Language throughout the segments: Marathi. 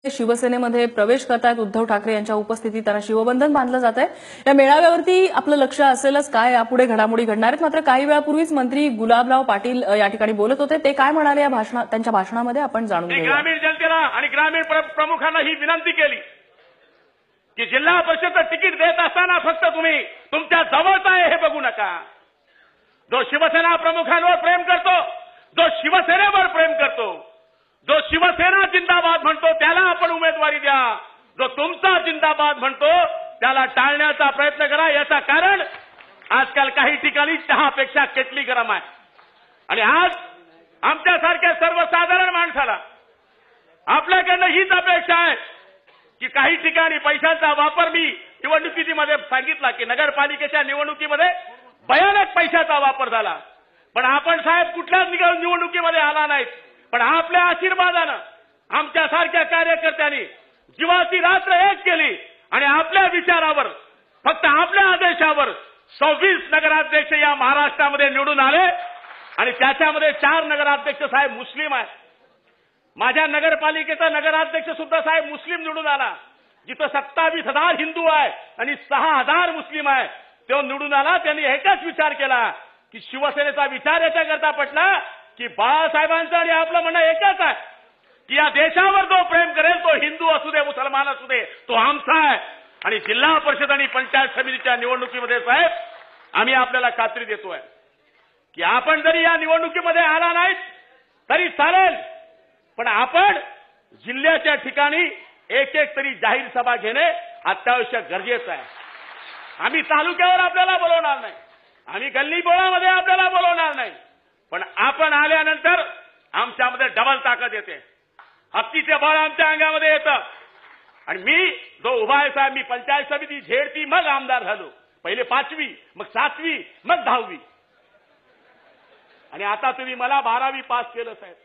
शिवसेनेमध्ये प्रवेश करतायत उद्धव ठाकरे यांच्या उपस्थितीत त्यांना शिवबंधन बांधलं जात आहे। या मेळाव्यावरती आपलं लक्ष असेलच काय यापुढे घडामोडी घडणार आहेत। मात्र काही वेळापूर्वीच मंत्री गुलाबराव पाटील या ठिकाणी बोलत होते। ते काय म्हणाले या त्यांच्या भाषणामध्ये आपण जाणून घेऊया। ग्रामीण जनतेला आणि ग्रामीण प्रमुखांना ही विनंती केली की जिल्हा परिषदचं तिकीट देत असताना फक्त तुम्ही तुमच्या जवळचा आहे हे बघू नका। जो शिवसेना प्रमुखांवर प्रेम करतो, जो शिवसेनेवर प्रेम करतो, जो शिवसेना जिंदाबाद म्हणतो त्याला आपण उमेदवारी द्या। जो तुमचा जिंदाबाद म्हणतो त्याला टाळण्याचा प्रयत्न करा। याचं कारण आजकाल काही ठिकाणी चहापेक्षा केटली गरम आहे आणि आज आमच्यासारख्या सर्वसाधारण माणसाला आपल्याकडनं हीच अपेक्षा आहे की काही ठिकाणी पैशांचा वापर मी निवडणुकीमध्ये सांगितला की नगरपालिकेच्या निवडणुकीमध्ये भयानक पैशाचा वापर झाला, पण आपण साहेब कुठल्याच निवडणुकीमध्ये आला नाहीत। पण आपल्या आशीर्वादानं आमच्यासारख्या कार्यकर्त्यांनी जीवाची रात्र एक केली आणि आपल्या विचारावर फक्त आपल्या आदेशावर 26 नगराध्यक्ष या महाराष्ट्रामध्ये निवडून आले आणि त्याच्यामध्ये 4 नगराध्यक्ष साहेब मुस्लिम आहेत। माझ्या नगरपालिकेचा नगराध्यक्ष सुद्धा साहेब मुस्लिम निवडून आला, जिथं 27,000 हिंदू आहे आणि 6,000 मुस्लिम आहे। तो निवडून आला। त्यांनी एकच विचार केला की शिवसेनेचा विचार याच्याकरता पटला की बाळासाहेबांचं आणि आपलं म्हणणं एकच आहे की या देशावर जो प्रेम करेल तो हिंदू असू दे मुसलमान असू दे तो आमचा आहे। आणि जिल्हा परिषद आणि पंचायत समितीच्या निवडणुकीमध्ये साहेब आम्ही आपल्याला खात्री देतोय की आपण जरी या निवडणुकीमध्ये आला नाहीत तरी चालेल, पण आपण जिल्ह्याच्या ठिकाणी एक तरी जाहीर सभा घेणे अत्यावश्यक गरजेचं आहे। आम्ही तालुक्यावर आपल्याला बोलवणार नाही, आम्ही गल्लीबोळामध्ये आपल्याला बोलवणार नाही, पण आपण आल्यानंतर आमच्यामध्ये डबल ताकद येते, हत्तीचे बळ आमच्या अंगामध्ये येतं। आणि मी जो उभा आहे साहेब, मी पंचायत समिती झेडती मग आमदार झालो, पहिले 5वी मग 7वी मग 10वी आणि आता तुम्ही मला 12वी पास केलं साहेब।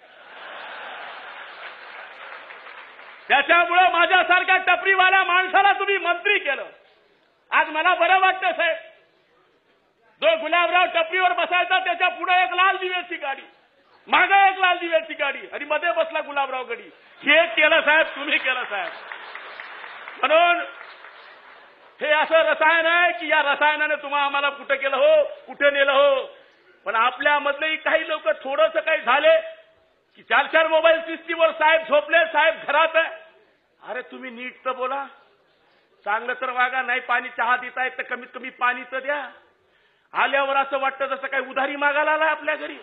त्याच्यामुळे माझ्यासारख्या टपरीवाल्या माणसाला तुम्ही मंत्री केलं। आज मला बरं वाटतं साहेब, जो गुलाबराव टपरीवर बसायचा त्याच्या पुढे एक लाल दिव्याची गाडी, मागे एक लाल दिव्याची गाडी आणि मध्ये बसला गुलाबराव गडी। हे केलं साहेब, तुम्ही केलं साहेब। म्हणून हे असं रसायन आहे की या रसायनाने तुम्हाला आम्हाला कुठे केलं हो, कुठे नेलं हो। पण आपल्यामधलेही काही लोक थोडंसं काही झाले की 4 मोबाईल सिस्टीमवर साहेब झोपले, साहेब घरात आहे। अरे तुम्ही नीट तर बोला, चांगलं तर वागा, नाही पाणी चहा देतायत तर कमीत कमी पाणी तर द्या। आल्यावर असं वाटतं जसं काही उधारी मागायला आलाय आपल्या घरी।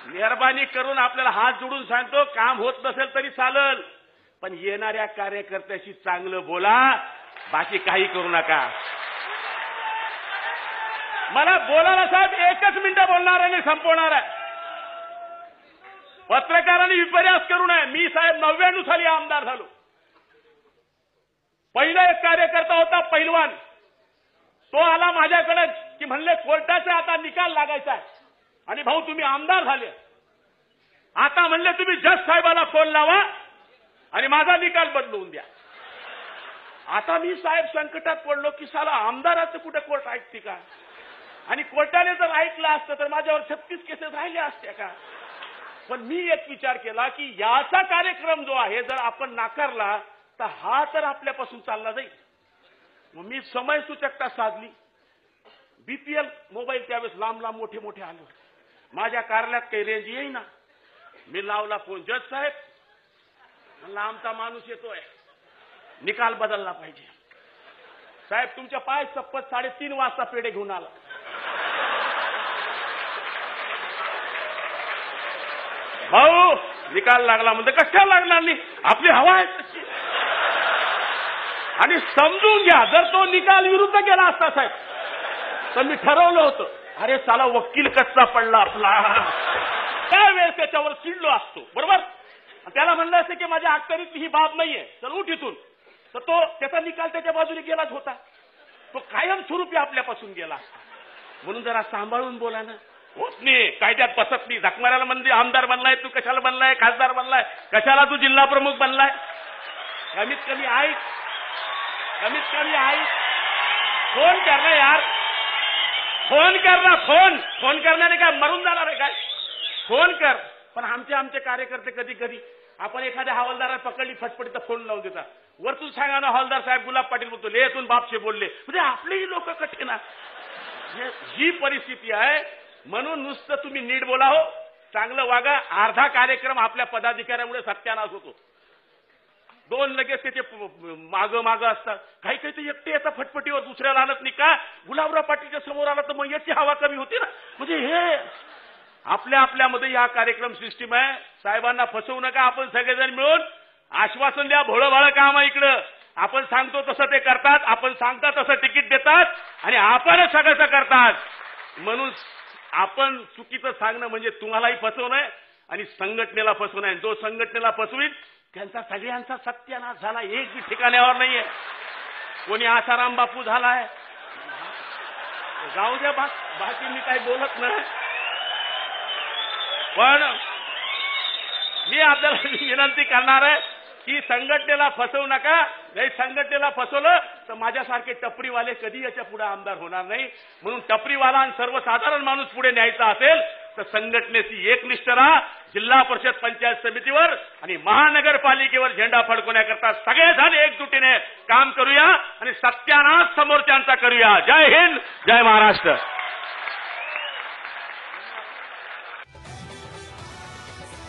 मेहरबानी करून आपल्याला हात जोडून सांगतो, काम होत नसेल तरी चालेल, पण येणाऱ्या कार्यकर्त्याशी चांगलं बोला, बाकी काही करू नका। मला बोलायला साहेब 1 मिनिटं बोलणार आहे आणि संपवणार आहे। पत्रकारांनी विपर्यास करू नये। मी साहेब 99 साली आमदार झालो। पहिला एक कार्यकर्ता होता पैलवान, तो आला माझ्याकडे की म्हणले कोर्टाचा आता निकाल लागायचा आहे आणि भाऊ तुम्ही आमदार झाले, आता म्हणले तुम्ही जज साहेबाला फोन लावा आणि माझा निकाल बदलवून द्या। आता मी साहेब संकटात पडलो की साला आमदाराचं कुठे कोर्ट ऐकते का, आणि कोर्टाने जर ऐकलं असतं तर माझ्यावर 36 केसेस राहिल्या असत्या का। पण मी एक विचार केला की याचा कार्यक्रम जो आहे जर आपण नाकारला तर हा तर आपल्यापासून चालला जाईल। मग मी समय सूचकता साधली। बीपीएल मोबाईल त्यावेळेस लांब लांब मोठे मोठे आले, माझ्या कार्यालयात काही रेंज येईना। मी लावला फोन, जज साहेब म्हणला आमचा माणूस येतोय, निकाल बदलला पाहिजे। साहेब तुमच्या पाय चप्पत 3:30 वाजता पेढे घेऊन आला। भाऊ निकाल लागला म्हणजे कशाला लागणार नाही, आपली हवा आहे तशी। आणि समजून घ्या, जर तो निकाल विरुद्ध गेला असता साहेब तर मी ठरवलं होतं, अरे साला वकील कच्चा पडला आपला, त्यावेळेस त्याच्यावर चिडलो असतो बरोबर। त्याला म्हणलं असं की माझ्या अखत्यारीतली ही बाब नाहीये, चल उठ इथून, तर तो त्याचा निकाल त्याच्या बाजूने गेलाच होता, तो कायमस्वरूपी आपल्यापासून गेला असता। म्हणून जरा सांभाळून बोला ना। होत नाही, कायद्यात बसत नाही। झकमाराला म्हणजे आमदार बनलाय तू, कशाला बनलाय खासदार बनलाय, कशाला तू जिल्हा प्रमुख बनलाय, कमीत कमी ऐक, कमीत कमी ऐक। फोन कर ना यार, फोन कर ना, फोन करण्याने काय मरून जाणार आहे काय, फोन कर। पण आमचे कार्यकर्ते कधी कधी आपण एखाद्या हवालदाराला पकडली फटफटी तर फोन लावून देतात. वरतून सांगा ना हवालदार साहेब गुलाब पाटील बोलतो लेतून बापशे बोलले, म्हणजे आपलेही लोक कठीण ना. ही परिस्थिती आहे. म्हणून नुसतं तुम्ही नीट बोला हो, चांगलं वागा. अर्धा कार्यक्रम आपल्या पदाधिकाऱ्यामुळे सत्यानाश होतो. दोन लगेच त्याचे माग असतात. काही काही ते एकटे येतात फटफटीवर, दुसऱ्याला आणत नाही का. गुलाबराव पाटीलच्या समोर आला तर मग याची हवा कमी होती ना. म्हणजे हे आपल्यामध्ये हा कार्यक्रम सिस्टीम आहे. साहेबांना फसवू नका. आपण सगळेजण मिळून आश्वासन द्या. भोळं भाळं काम आहे इकडं. आपण सांगतो तसं ते करतात, आपण सांगता तसं तिकीट देतात आणि आपणच सगळं करतात. म्हणून आपण चुकीचं सांगणं म्हणजे तुम्हालाही फसवणं आहे आणि संघटनेला फसवणं आहे. जो संघटनेला फसवीत त्यांचा सगळ्यांचा सत्यानाश झाला. एक बी ठिकाण्यावर नाहीये. कोणी आसाराम बापू झालाय. जाऊ द्या, बाकी मी काही बोलत नाही. पण मी आपल्याला विनंती करणार आहे की संघटनेला फसवू नका. नाही संघटनेला फसवलं तर माझ्यासारखे टपरीवाले कधी याच्या पुढे आमदार होणार नाही. म्हणून टपरीवाला आणि सर्वसाधारण माणूस पुढे न्यायचा असेल तर संघटनेची एकनिष्ठ राहा. जिल्हा परिषद पंचायत समितीवर आणि महानगरपालिकेवर झेंडा फडकवण्याकरता सगळेजण एकजुटीने काम करूया आणि सत्यानाश समोरच्यांचा करूया. जय हिंद, जय महाराष्ट्र.